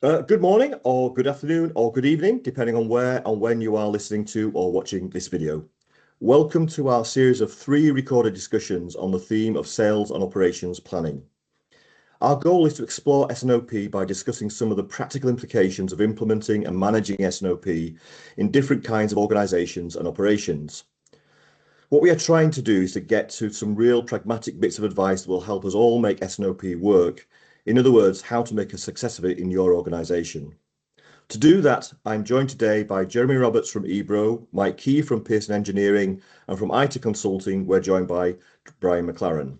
Good morning, or good afternoon, or good evening, depending on where and when you are listening to or watching this video. Welcome to our series of 3 recorded discussions on the theme of sales and operations planning. Our goal is to explore S&OP by discussing some of the practical implications of implementing and managing S&OP in different kinds of organizations and operations. What we are trying to do is to get to some real pragmatic bits of advice that will help us all make S&OP work. In other words, how to make a success of it in your organization. To do that, I'm joined today by Jeremy Roberts from Ebro, Mike Key from Pearson Engineering, and from IT Consulting, we're joined by Brian McLaren.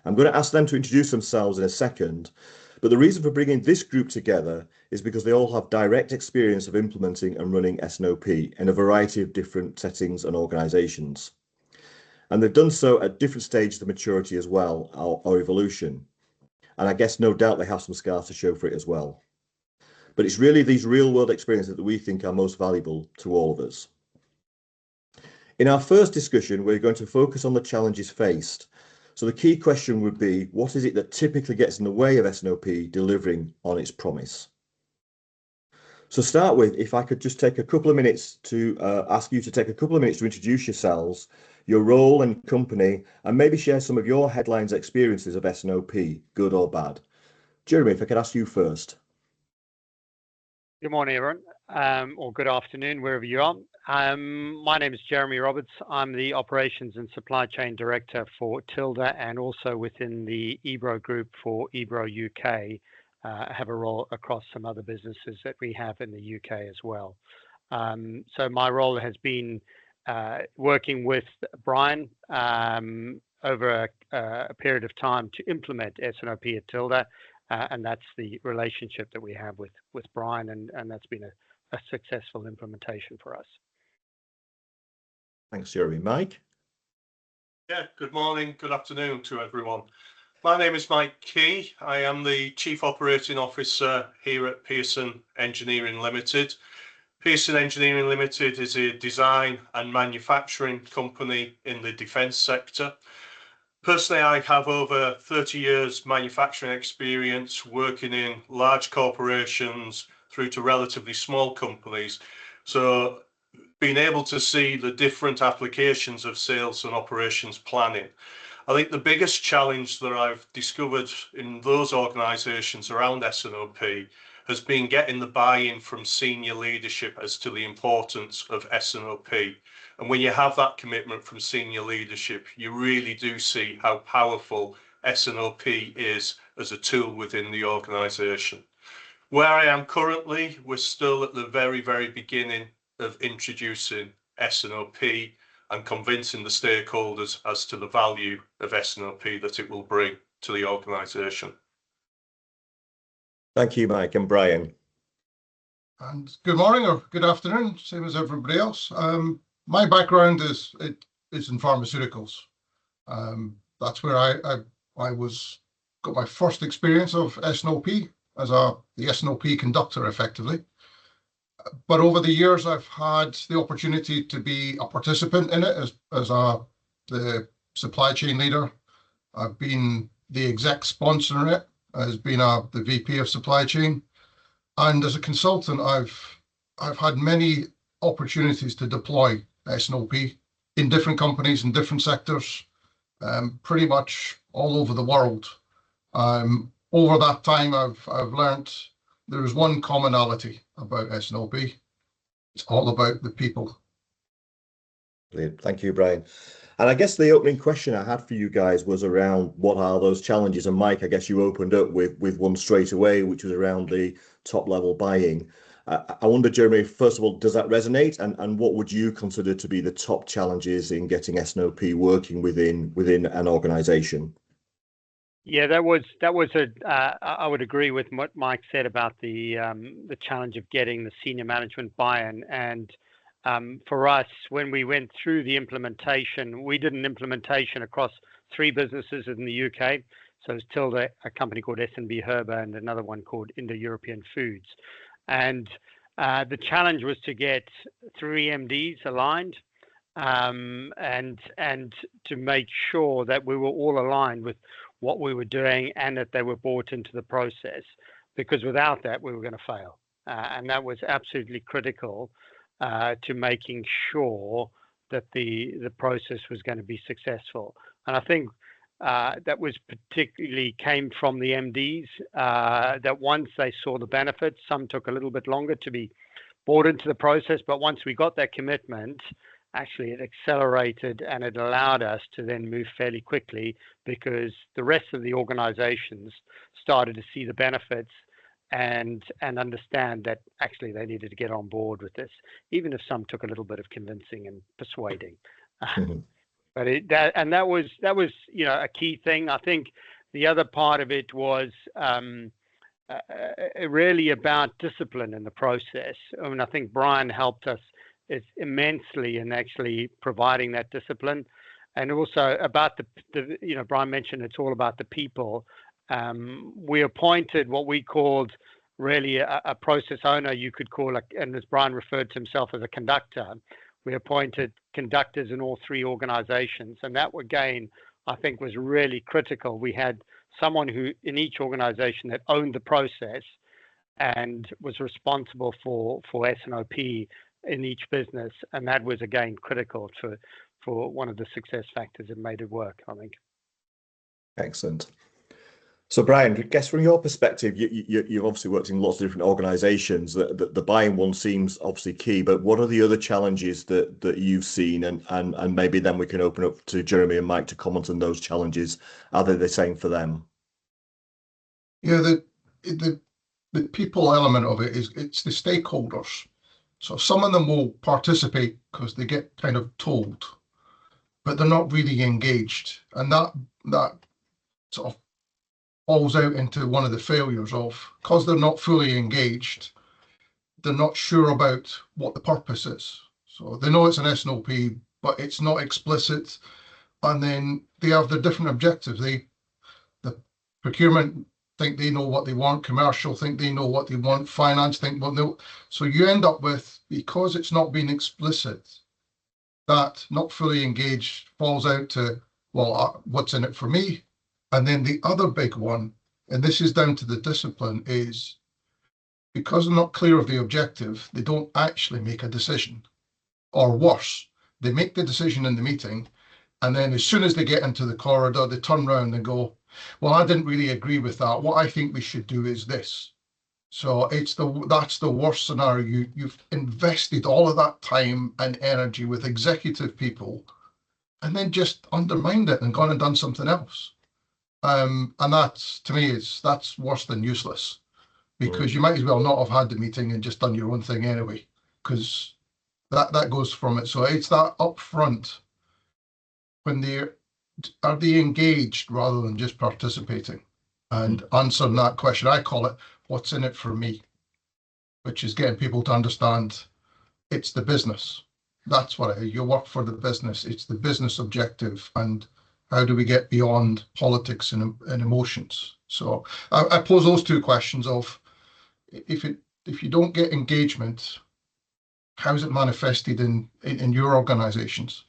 I'm going to ask them to introduce themselves in a second, but the reason for bringing this group together is because they all have direct experience of implementing and running S&OP in a variety of different settings and organizations. And they've done so at different stages of maturity as well, or evolution. And I guess no doubt they have some scars to show for it as well. But it's really these real world experiences that we think are most valuable to all of us. In our first discussion, we're going to focus on the challenges faced. So the key question would be, what is it that typically gets in the way of S&OP delivering on its promise? So start with, if I could just take a couple of minutes to ask you to take a couple of minutes to introduce yourselves, your role and company, and maybe share some of your headlines experiences of S&OP, good or bad. Jeremy, if I could ask you first. Good morning, everyone, or good afternoon, wherever you are. My name is Jeremy Roberts. I'm the Operations and Supply Chain Director for Tilda and also within the Ebro Group for Ebro UK. I have a role across some other businesses that we have in the UK as well. So my role has been working with Brian over a period of time to implement S&OP at Tilda, and that's the relationship that we have with Brian, and that's been a successful implementation for us. Thanks, Jeremy. Mike? Yeah, good morning, good afternoon to everyone. My name is Mike Key. I am the Chief Operating Officer here at Pearson Engineering Limited. Pearson Engineering Limited is a design and manufacturing company in the defence sector. Personally, I have over 30 years manufacturing experience working in large corporations through to relatively small companies. So being able to see the different applications of sales and operations planning. I think the biggest challenge that I've discovered in those organisations around S&OP has been getting the buy-in from senior leadership as to the importance of S&OP. And when you have that commitment from senior leadership, you really do see how powerful S&OP is as a tool within the organisation. Where I am currently, we're still at the very, very beginning of introducing S&OP and convincing the stakeholders as to the value of S&OP that it will bring to the organisation. Thank you, Mike. And Brian? And good morning or good afternoon, same as everybody else. My background is in pharmaceuticals. That's where I got my first experience of S&OP as the S&OP conductor, effectively. But over the years, I've had the opportunity to be a participant in it as the supply chain leader. I've been the exec sponsor in it, as being the VP of supply chain. And as a consultant, I've had many opportunities to deploy S&OP in different companies in different sectors, pretty much all over the world. Over that time, I've learned there is one commonality about S&OP. It's all about the people. Brilliant. Thank you, Brian. And I guess the opening question I had for you guys was around what are those challenges? And Mike, I guess you opened up with one straight away, which was around the top level buying. I wonder, Jeremy, first of all, does that resonate? And what would you consider to be the top challenges in getting S&OP working within an organisation? Yeah, that was I would agree with what Mike said about the challenge of getting the senior management buy-in. And for us, when we went through the implementation, we did an implementation across 3 businesses in the UK. So it's Tilda, a company called S&B Herber, and another one called Indo-European Foods. And the challenge was to get 3 MDs aligned and to make sure that we were all aligned with what we were doing and that they were brought into the process. because without that, we were going to fail. And that was absolutely critical to making sure that the process was going to be successful. And I think that was particularly came from the MDs, that once they saw the benefits, some took a little bit longer to be bought into the process, but once we got that commitment, actually it accelerated and it allowed us to then move fairly quickly, because the rest of the organizations started to see the benefits and understand that actually they needed to get on board with this, even if some took a little bit of convincing and persuading. But that was a key thing. I think the other part of it was really about discipline in the process. I mean, I think Brian helped us immensely in actually providing that discipline, and also about the Brian mentioned it's all about the people. We appointed what we called really a process owner, you could call it, and as Brian referred to himself as a conductor. We appointed conductors in all three organizations, and that again, I think, was really critical. We had someone who in each organization that owned the process and was responsible for S&OP in each business, and that was again critical for one of the success factors that made it work, I think. Excellent. So Brian, I guess from your perspective, you've obviously worked in lots of different organizations. The buying one seems obviously key, but what are the other challenges that you've seen, and maybe then we can open up to Jeremy and Mike to comment on those challenges. Are they the same for them? Yeah, the people element of it's the stakeholders. So some of them will participate because they get kind of told, but they're not really engaged, and that sort of falls out into one of the failures of, because they're not fully engaged, they're not sure about what the purpose is. So they know it's an S&OP, but it's not explicit, and then they have their different objectives. The procurement think they know what they want, commercial think they know what they want, finance think what they know. So you end up with, because it's not being explicit, that not fully engaged falls out to, well, what's in it for me? And then the other big one, and this is down to the discipline, is because they're not clear of the objective, they don't actually make a decision. Or worse, they make the decision in the meeting, and then as soon as they get into the corridor, they turn around and go, well, I didn't really agree with that. What I think we should do is this. So that's the worst scenario. You've invested all of that time and energy with executive people, and then just undermined it and gone and done something else. And that's, to me, that's worse than useless, because you might as well not have had the meeting and just done your own thing anyway, because that goes from it. So it's that upfront, when are they engaged rather than just participating and answering that question. I call it, what's in it for me, which is getting people to understand it's the business. That's what you work for, the business. It's the business objective, and how do we get beyond politics and emotions? So I pose those two questions of, if you don't get engagement, how is it manifested in your organizations?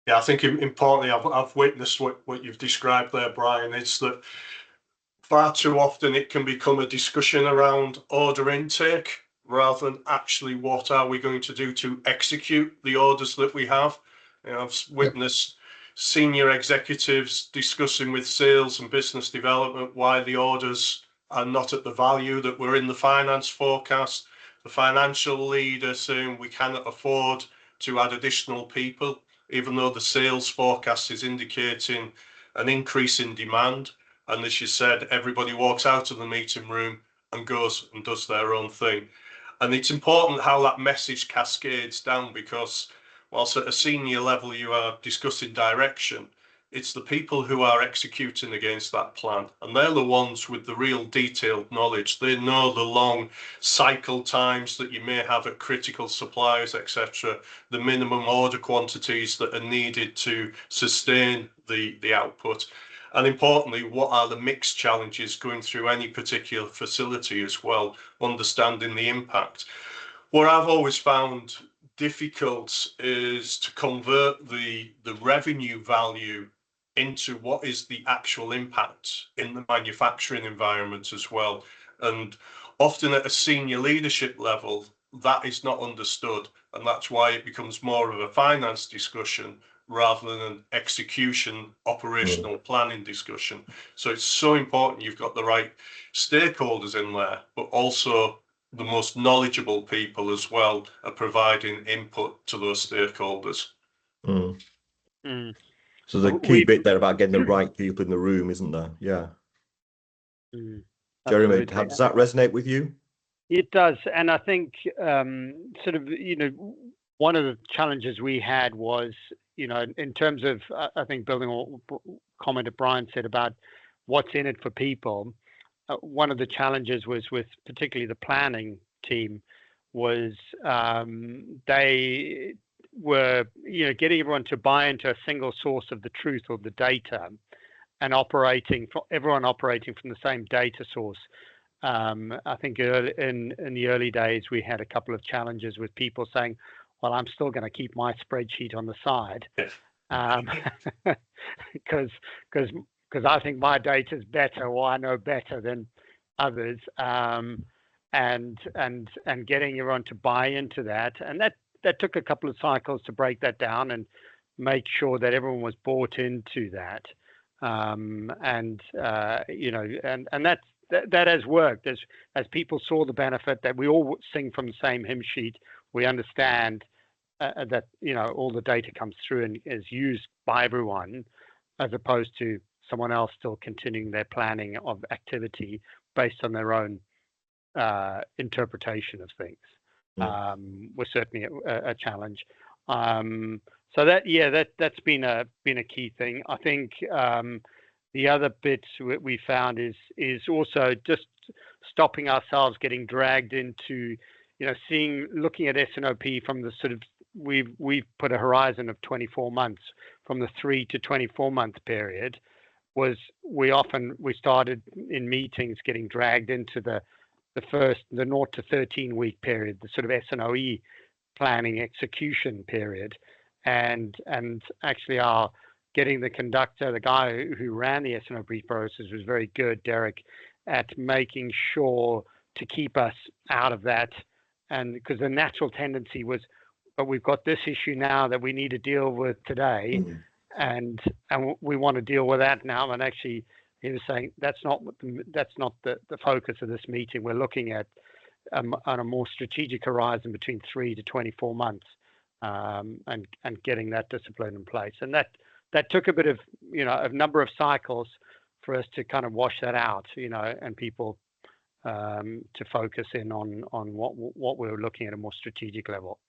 Yeah, I think importantly, I've witnessed what you've described there, Brian. It's that far too often it can become a discussion around order intake rather than actually what are we going to do to execute the orders that we have. I've witnessed senior executives discussing with sales and business development why the orders are not at the value that were in the finance forecast. The financial leader saying we cannot afford to add additional people, even though the sales forecast is indicating an increase in demand. And as you said, everybody walks out of the meeting room and goes and does their own thing. And it's important how that message cascades down, because whilst at a senior level you are discussing direction, it's the people who are executing against that plan, and they're the ones with the real detailed knowledge. They know the long cycle times that you may have at critical suppliers, etc., the minimum order quantities that are needed to sustain the output, and importantly, what are the mix challenges going through any particular facility as well, understanding the impact. What I've always found difficult is to convert the revenue value into what is the actual impact in the manufacturing environment as well. And often at a senior leadership level, that is not understood. And that's why it becomes more of a finance discussion rather than an execution, operational planning discussion. So it's so important you've got the right stakeholders in there, but also the most knowledgeable people as well are providing input to those stakeholders. Mm. Mm. So the key bit there about getting the right people in the room, isn't there? Yeah. Jeremy, Absolutely. does that resonate with you? It does, and I think sort of, you know, one of the challenges we had was, you know, in terms of, I think building on comment that Brian said about what's in it for people. One of the challenges was with particularly the planning team was they were, you know, getting everyone to buy into a single source of the truth or the data, and everyone operating from the same data source. I think in the early days, we had a couple of challenges with people saying, well, I'm still going to keep my spreadsheet on the side because I think my data is better, or I know better than others, and getting everyone to buy into that. And that took a couple of cycles to break that down and make sure that everyone was bought into that. You know, and that has worked as people saw the benefit that we all sing from the same hymn sheet. We understand that, you know, all the data comes through and is used by everyone, as opposed to someone else still continuing their planning of activity based on their own interpretation of things. Was certainly a challenge. So that's been a key thing. I think the other bit we found is also just stopping ourselves getting dragged into, you know, looking at S&OP from the sort of, we've put a horizon of 24 months from the 3 to 24 month period. Was we started in meetings getting dragged into the 0 to 13 week period, the sort of S&OE planning execution period, and actually our getting the conductor, the guy who ran the S&OP process, was very good, Derek, at making sure to keep us out of that. And because the natural tendency was, but we've got this issue now that we need to deal with today, and we want to deal with that now. And actually, he was saying that's not the focus of this meeting. We're looking at on a more strategic horizon between 3 to 24 months, and getting that discipline in place. And that took a bit of, you know, a number of cycles for us to kind of wash that out, you know, and people to focus in on what we were looking at a more strategic level.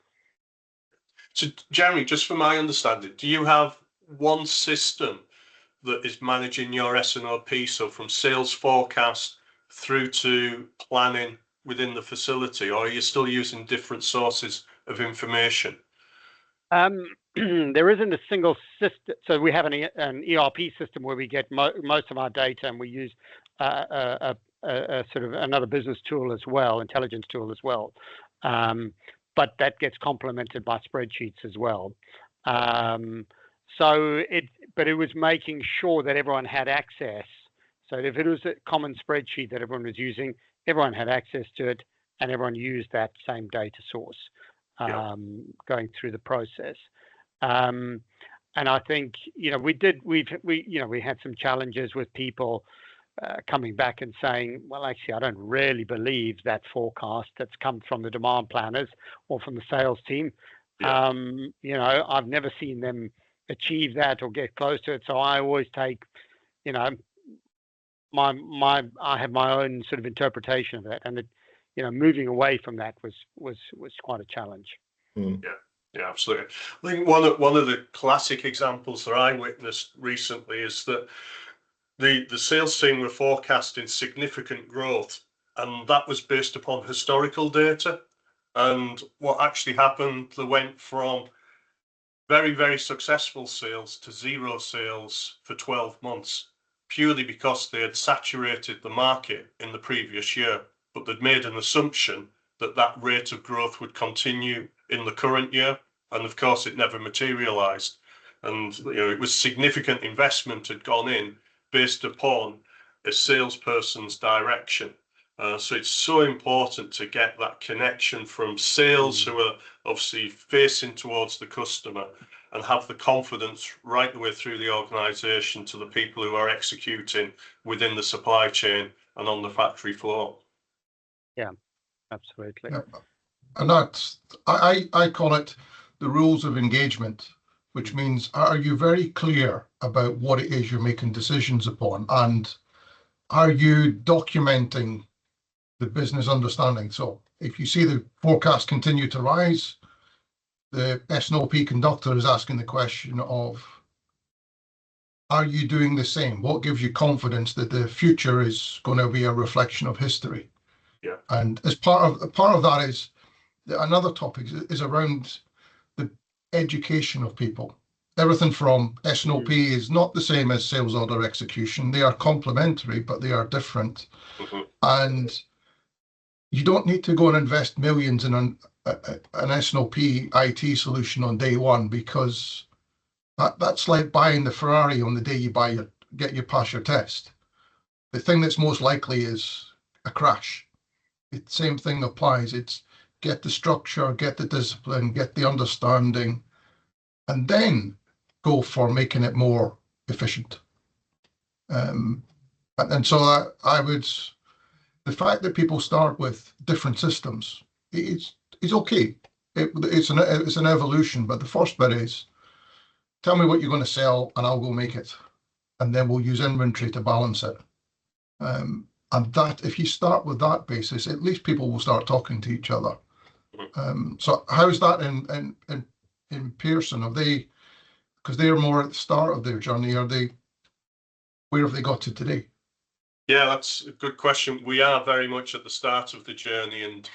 So, Jeremy, just from my understanding, do you have one system that is managing your S&OP, so from sales forecast through to planning within the facility, or are you still using different sources of information? There isn't a single system. So we have an ERP system where we get most of our data, and we use a sort of another business tool as well, intelligence tool as well. But that gets complemented by spreadsheets as well. But it was making sure that everyone had access. So if it was a common spreadsheet that everyone was using, everyone had access to it, and everyone used that same data source going through the process. And I think, you know, we had some challenges with people coming back and saying, well, actually, I don't really believe that forecast that's come from the demand planners or from the sales team. You know, I've never seen them achieve that or get close to it. So I always take, you know, I have my own sort of interpretation of that, and that, you know, moving away from that was quite a challenge. Yeah, absolutely. I think one of the classic examples that I witnessed recently is that the sales team were forecasting significant growth, and that was based upon historical data. And what actually happened, they went from very, very successful sales to 0 sales for 12 months, purely because they had saturated the market in the previous year, but they'd made an assumption that that rate of growth would continue in the current year. And of course, it never materialized. And it was significant investment had gone in based upon a salesperson's direction. So it's so important to get that connection from sales who are obviously facing towards the customer and have the confidence right the way through the organisation to the people who are executing within the supply chain and on the factory floor. Yeah, absolutely. Yeah. And that's, I call it the rules of engagement, which means, are you very clear about what it is you're making decisions upon? And are you documenting the business understanding? So if you see the forecast continue to rise, the S&OP conductor is asking the question of, are you doing the same? What gives you confidence that the future is going to be a reflection of history? Yeah. And as part of that is another topic is around the education of people. Everything from S&OP is not the same as sales order execution. They are complementary, but they are different. And you don't need to go and invest millions in an S&OP IT solution on day one, because that's like buying the Ferrari on the day you pass your test. The thing that's most likely is a crash. The same thing applies. It's get the structure, get the discipline, get the understanding, and then go for making it more efficient. And so I would, the fact that people start with different systems is okay. It's an evolution, but the first bit is, tell me what you're going to sell and I'll go make it. And then we'll use inventory to balance it. And that, if you start with that basis, at least people will start talking to each other. So how's that in Pearson? Are they, because they're more at the start of their journey, where have they got to today? Yeah, that's a good question. We are very much at the start of the journey, and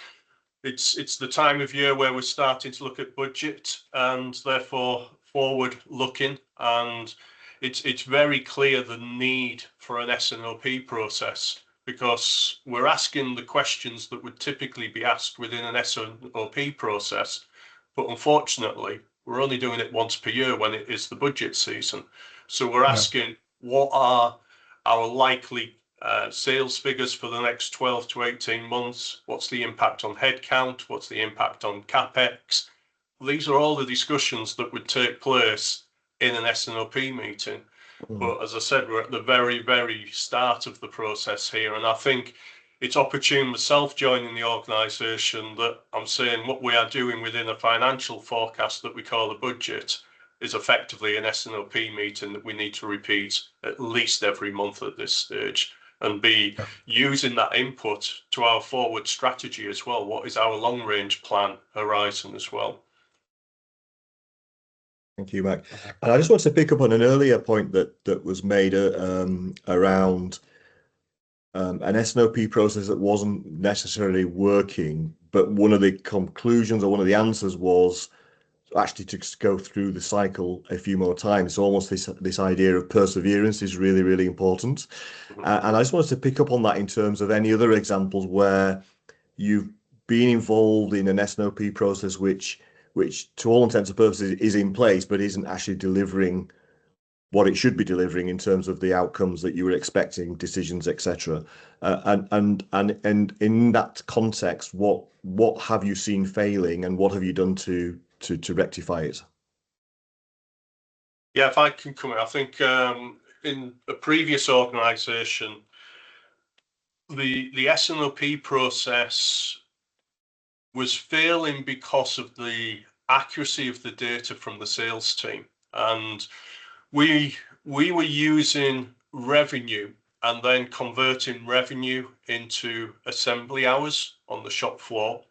it's the time of year where we're starting to look at budget and therefore forward looking, and it's very clear the need for an S&OP process, because we're asking the questions that would typically be asked within an S&OP process, but unfortunately we're only doing it once per year when it is the budget season. So we're asking, what are our likely sales figures for the next 12 to 18 months? What's the impact on headcount? What's the impact on CapEx? These are all the discussions that would take place in an S&OP meeting. But as I said, we're at the very, very start of the process here. And I think it's opportune myself joining the organisation that I'm saying what we are doing within a financial forecast that we call the budget is effectively an S&OP meeting that we need to repeat at least every month at this stage, and be using that input to our forward strategy as well. What is our long range plan horizon as well? Thank you, Mac. And I just wanted to pick up on an earlier point that was made around an S&OP process that wasn't necessarily working, but one of the conclusions or one of the answers was actually to go through the cycle a few more times. So almost this idea of perseverance is really, really important. And I just wanted to pick up on that in terms of any other examples where you've been involved in an S&OP process which to all intents and purposes is in place, but isn't actually delivering what it should be delivering in terms of the outcomes that you were expecting, decisions, etc. And in that context, what have you seen failing, and what have you done to rectify it? Yeah, if I can come in, I think in a previous organisation, the S&OP process was failing because of the accuracy of the data from the sales team, and we were using revenue and then converting revenue into assembly hours on the shop floor,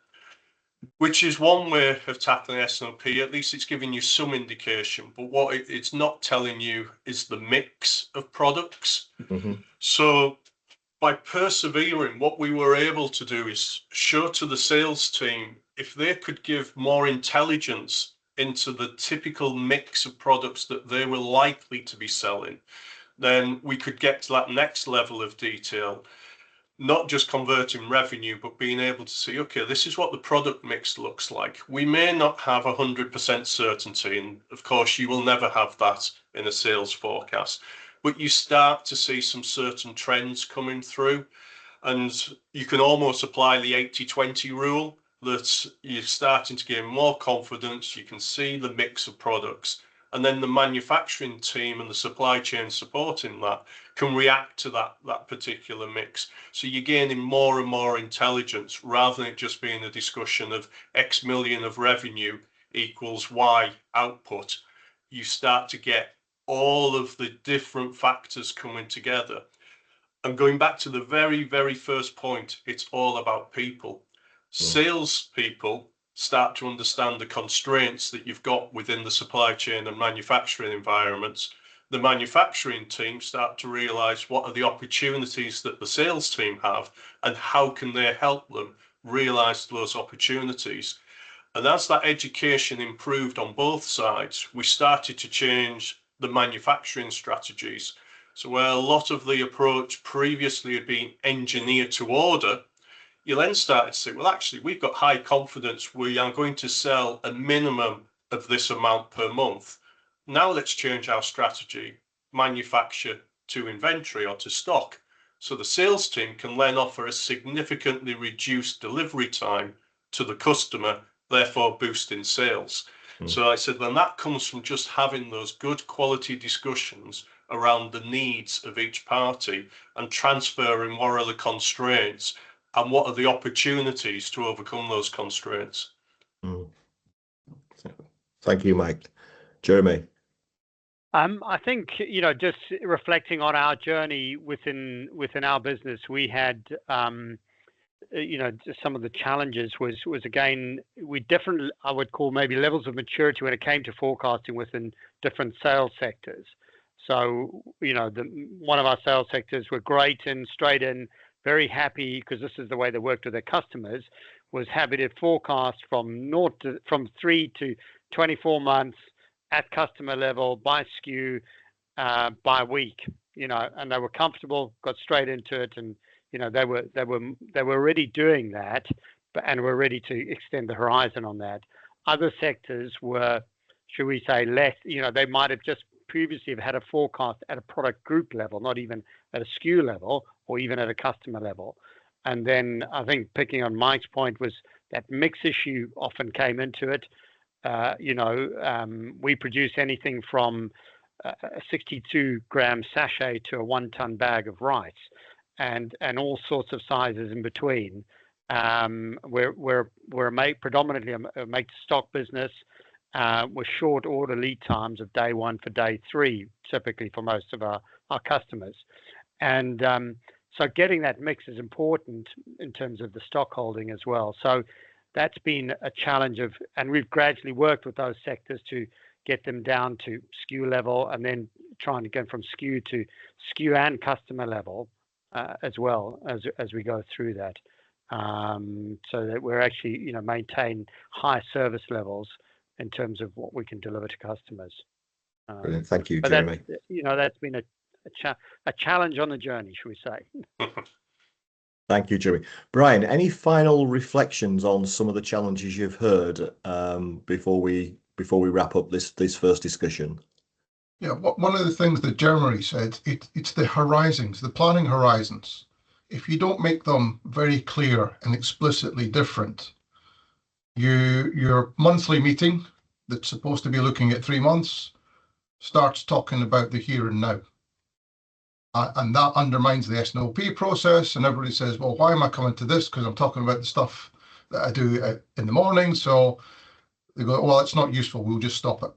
which is one way of tackling S&OP. At least it's giving you some indication, but what it's not telling you is the mix of products. So by persevering, what we were able to do is show to the sales team, if they could give more intelligence into the typical mix of products that they were likely to be selling, then we could get to that next level of detail. not just converting revenue, but being able to see, okay, this is what the product mix looks like. We may not have 100% certainty, and of course you will never have that in a sales forecast, but you start to see some certain trends coming through, and you can almost apply the 80-20 rule, that you're starting to gain more confidence, you can see the mix of products, and then the manufacturing team and the supply chain supporting that can react to that particular mix. So you're gaining more and more intelligence, rather than it just being a discussion of X million of revenue equals Y output. You start to get all of the different factors coming together. And going back to the very, very first point, it's all about people. Sales people start to understand the constraints that you've got within the supply chain and manufacturing environments. The manufacturing team start to realize what are the opportunities that the sales team have, and how can they help them realize those opportunities. And as that education improved on both sides, we started to change the manufacturing strategies. So where a lot of the approach previously had been engineered to order, you then started to say, well, actually, we've got high confidence. We are going to sell a minimum of this amount per month. Now let's change our strategy, manufacture to inventory or to stock. So the sales team can then offer a significantly reduced delivery time to the customer, therefore boosting sales. So I said, then that comes from just having those good quality discussions around the needs of each party, and transferring what are the constraints and what are the opportunities to overcome those constraints. Thank you, Mike. Jeremy. I think, just reflecting on our journey within our business, we had, just some of the challenges was again, I would call maybe levels of maturity when it came to forecasting within different sales sectors. So, one of our sales sectors were great and straight in, very happy, because this is the way they worked with their customers, was happy to forecast from 3 to 24 months at customer level, by SKU, by week, and they were comfortable, got straight into it, and they were already doing that, and were ready to extend the horizon on that. Other sectors were, should we say, less. They might have just previously have had a forecast at a product group level, not even at a SKU level, or even at a customer level. And then I think, picking on Mike's point, was that mix issue often came into it. We produce anything from a 62-gram sachet to a 1-ton bag of rice, and all sorts of sizes in between. We're predominantly a make-to-stock business, with short order lead times of day 1 for day 3, typically for most of our customers. And so getting that mix is important in terms of the stock holding as well. So that's been a challenge and we've gradually worked with those sectors to get them down to SKU level, and then trying to go from SKU to SKU and customer level as well as we go through that, so that we're actually maintain high service levels in terms of what we can deliver to customers. Brilliant. Thank you, Jeremy. That's been a challenge on the journey, should we say. Thank you, Jeremy. Brian, any final reflections on some of the challenges you've heard before we wrap up this first discussion? Yeah, one of the things that Jeremy said, it's the horizons, the planning horizons. If you don't make them very clear and explicitly different, your monthly meeting that's supposed to be looking at 3 months starts talking about the here and now. And that undermines the S&OP process, and everybody says, well, why am I coming to this? Because I'm talking about the stuff that I do in the morning. So they go, well, it's not useful, we'll just stop it.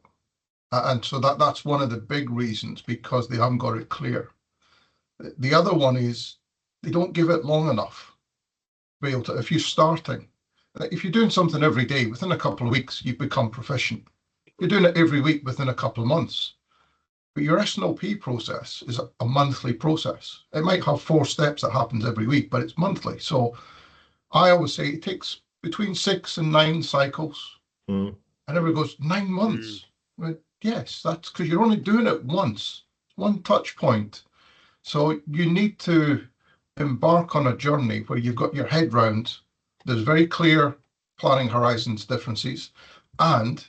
And so that's one of the big reasons, because they haven't got it clear. The other one is they don't give it long enough to be able to, if you're starting, if you're doing something every day, within a couple of weeks, you become proficient. You're doing it every week, within a couple of months. But your S&OP process is a monthly process. It might have 4 steps that happens every week, but it's monthly. So I always say it takes between 6 and 9 cycles. And everybody goes, 9 months? Well, yes, that's because you're only doing it once, one touch point. So you need to embark on a journey where you've got your head round, there's very clear planning horizons differences, and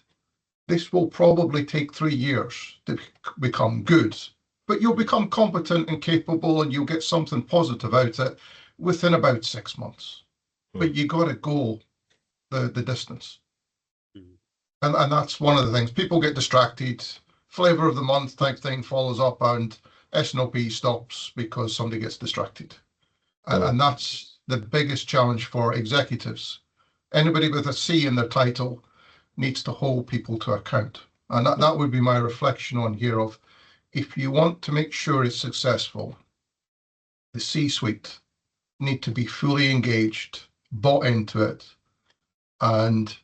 this will probably take 3 years to become good, but you'll become competent and capable, and you'll get something positive out of it within about 6 months. But you got to go the distance. And that's one of the things. People get distracted, flavor of the month type thing follows up, and S&OP stops because somebody gets distracted. And that's the biggest challenge for executives. Anybody with a C in their title needs to hold people to account. And that would be my reflection on here of, if you want to make sure it's successful, the C-suite need to be fully engaged, bought into it, and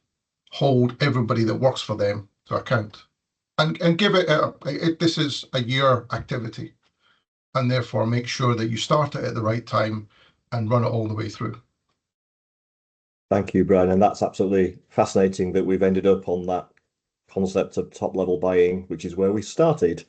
hold everybody that works for them to account. And give it, this is a year activity, and therefore make sure that you start it at the right time and run it all the way through. Thank you, Brian. And that's absolutely fascinating that we've ended up on that concept of top level buying, which is where we started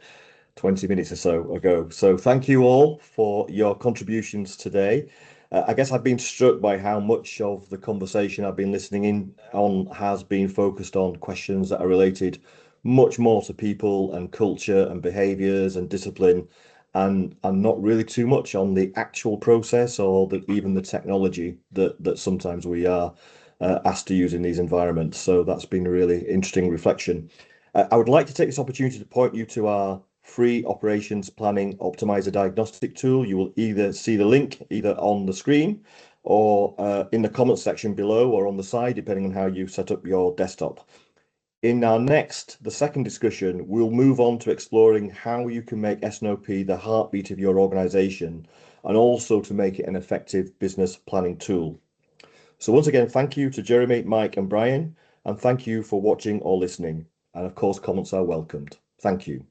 20 minutes or so ago. So thank you all for your contributions today. I guess I've been struck by how much of the conversation I've been listening in on has been focused on questions that are related much more to people and culture and behaviours and discipline, and not really too much on the actual process or even the technology that sometimes we are asked to use in these environments. So that's been a really interesting reflection. I would like to take this opportunity to point you to our free operations planning optimizer diagnostic tool. You will either see the link either on the screen or in the comments section below, or on the side, depending on how you set up your desktop. In our the second discussion, we'll move on to exploring how you can make S&OP the heartbeat of your organization, and also to make it an effective business planning tool. So once again, thank you to Jeremy, Mike and Brian, and thank you for watching or listening. And of course, comments are welcomed. Thank you.